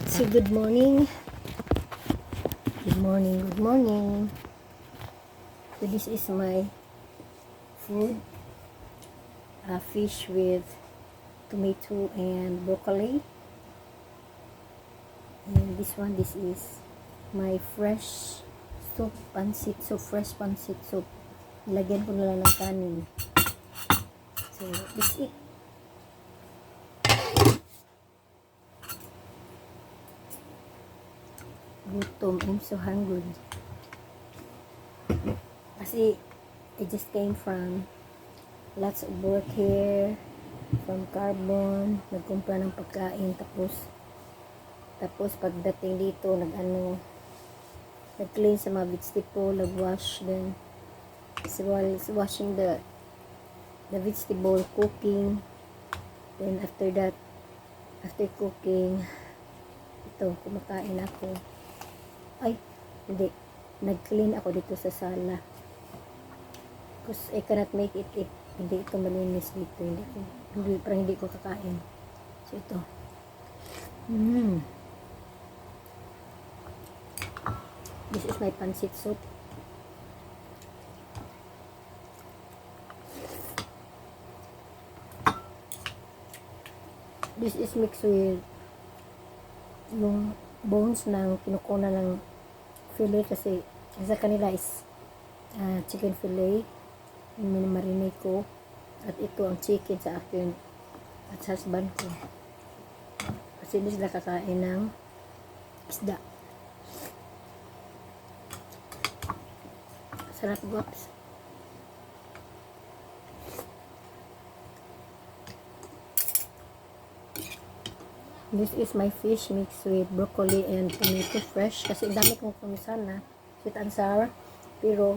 So good morning. Good morning, good morning. So this is my food. Fish with tomato and broccoli. And this is my fresh soup, pancit soup, fresh pancit soup. Lagyan ko na lang ng kanin. So let's eat. Gutom, I'm so hungry. Kasi I just came from lots of work here, from Carbon, nagkumpra ng pagkain, tapos pagdating dito, nag-clean sa mga vegetable, nag-wash, then while washing the vegetable, cooking, then after that, after cooking, ito, kumakain ako. Ay, hindi, nag-clean ako dito sa sala. Because I cannot make it if hindi ito malinis dito. Parang hindi ko kakain. So, ito. This is my pancit soup. This is mixed with yung bones ng kinukuna ng fillet kasi sa kanila is chicken fillet. Minimarinate ko. At ito ang chicken sa akin at sa husband ko. Kasi hindi sila kakain ng isda. Sarap, guwaps. This is my fish mixed with broccoli and tomato fresh. Kasi dami kong kumisan na sweet and sour. Pero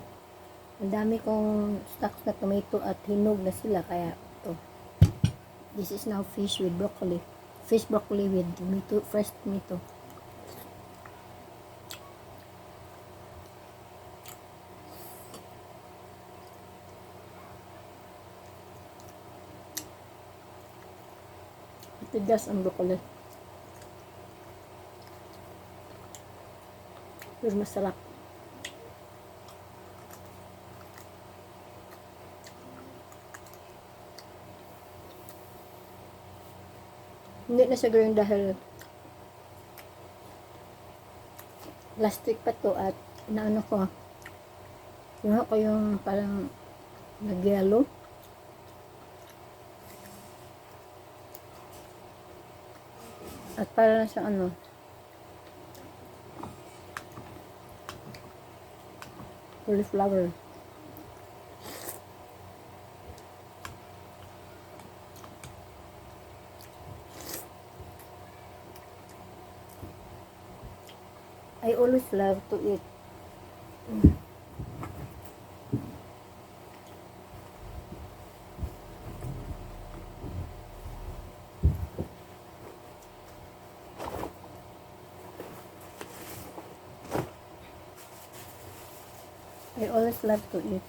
ang dami kong stocks na tomato at hinog na sila. Kaya ito. This is now fish with broccoli. Fish broccoli with tomato, fresh tomato. Tigas ang broccoli. Pero masarap. Hindi na siguro yung dahil last week pa to at inaano ko. Kinuha ko yung parang nagyelo. At para na siyang ano, cauliflower. I always love to eat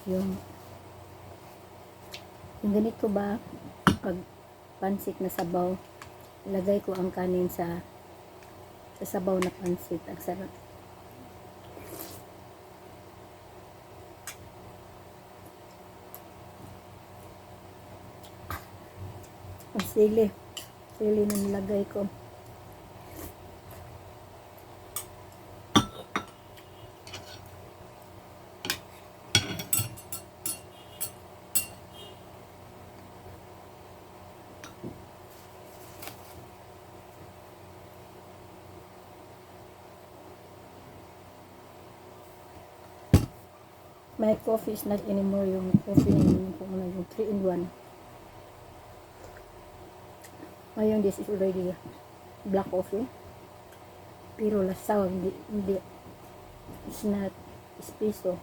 yung ganito ba, pag pansit na sabaw, ilagay ko ang kanin sa sabaw na pansit. Ang sarap. Ang sili na nilagay ko. My coffee is not anymore yung coffee yung 3-in-1. Ngayon, this is already black coffee. Pero lasaw, hindi. It's not espresso.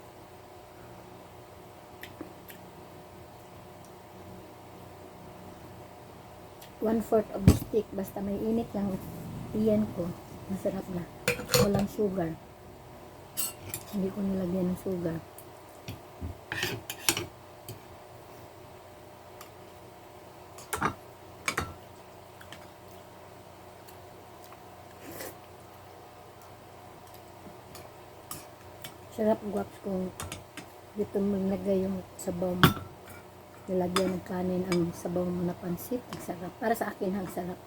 One-fourth of the stick. Basta may init lang iyan ko. Masarap na. Walang sugar. Hindi ko nilagyan ng sugar. Sarap guwaps kung dito mo nilagay yung sabaw mo. Nilagyan ng kanin ang sabaw mo na pansit. Ang sarap. Para sa akin, ang sarap.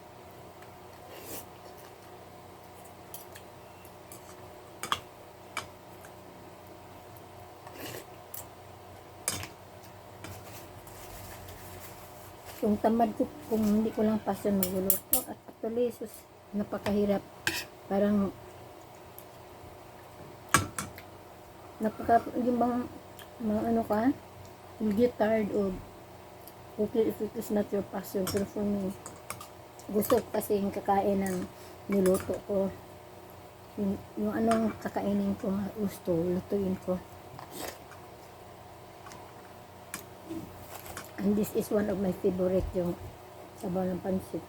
Kung tamad ko, kung hindi ko lang pasyon magluluto, at actually, sus, napakahirap. Parang, yung bang, ano ka, you get tired of okay if it is not your passion. Pero for me, gusto ko kasi yung kakain ng niluto ko. Yung anong kakainin ko, gusto, lutuin ko. And this is one of my favorite, yung sabaw ng pansit.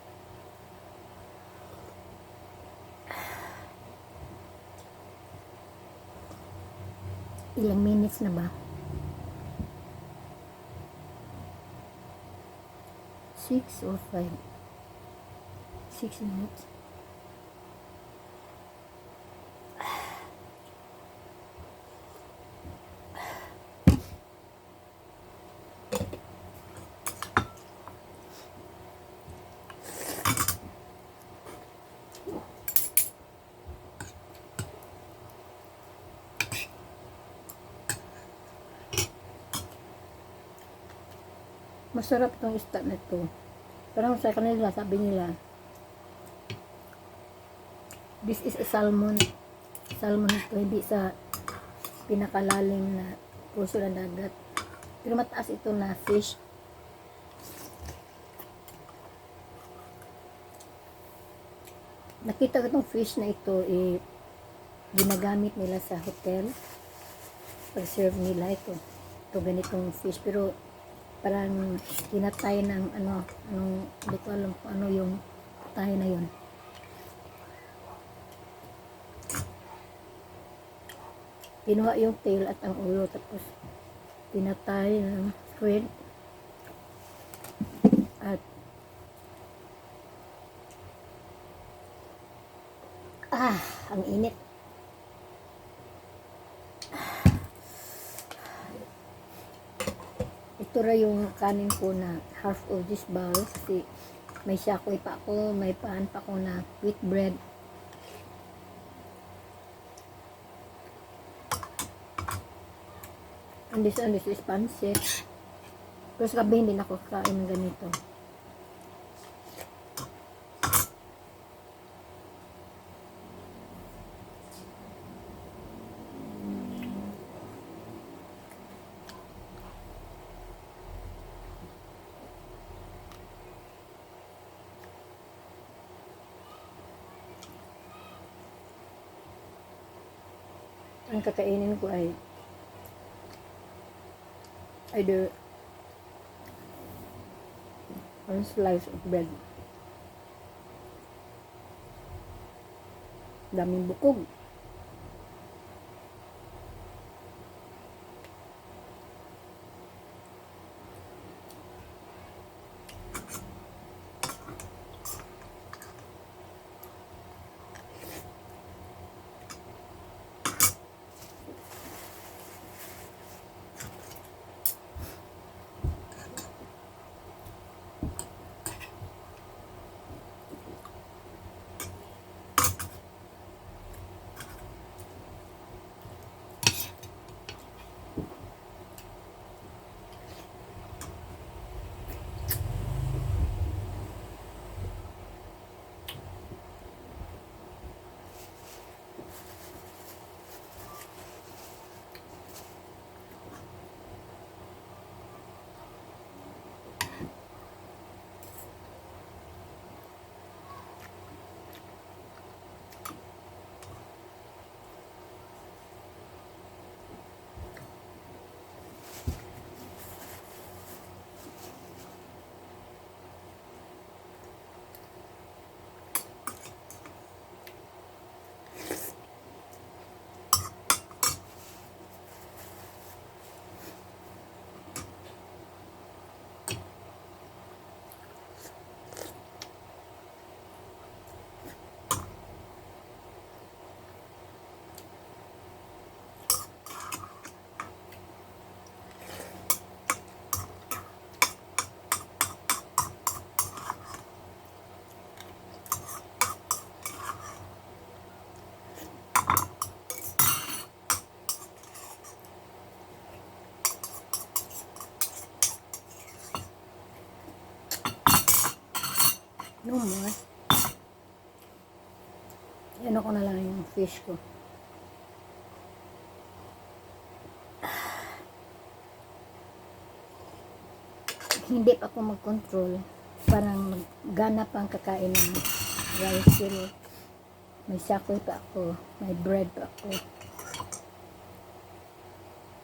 Ilang minutes na ba? 6 or 5? 6 minutes. Masarap tong isda na ito. Parang sa kanila, sabi nila, this is a salmon. Salmon ito, hindi sa pinakalalim na puso ng dagat. Pero mataas ito na fish. Nakita ko itong fish na ito, ginagamit nila sa hotel. Pag-serve nila ito. Ito ganitong fish. Pero parang kinatay ng hindi ko alam kung ano yung tay na yun. Kinuha yung tail at ang ulo, tapos pinatay ng squid at ang init. Ito ra yung kanin ko na half of this bowl kasi may shakoy pa ako, may paan pa ako na wheat bread. And this is pancit. Pero sa gabi hindi na ako kakain ng ganito. Ang kakainin ko ay either one slice of bread. Daming bukog. Inano ko na lang yung fish ko. Hindi pa ako mag-control. Parang gana pang kakain ng rice pero may sakoy pa ako. May bread pa ako.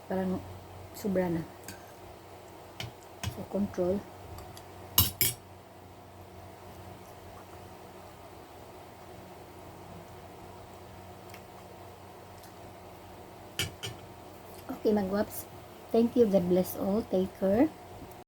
Parang sobra na. So, control. Okay, magwaps. Thank you. God bless all. Take care.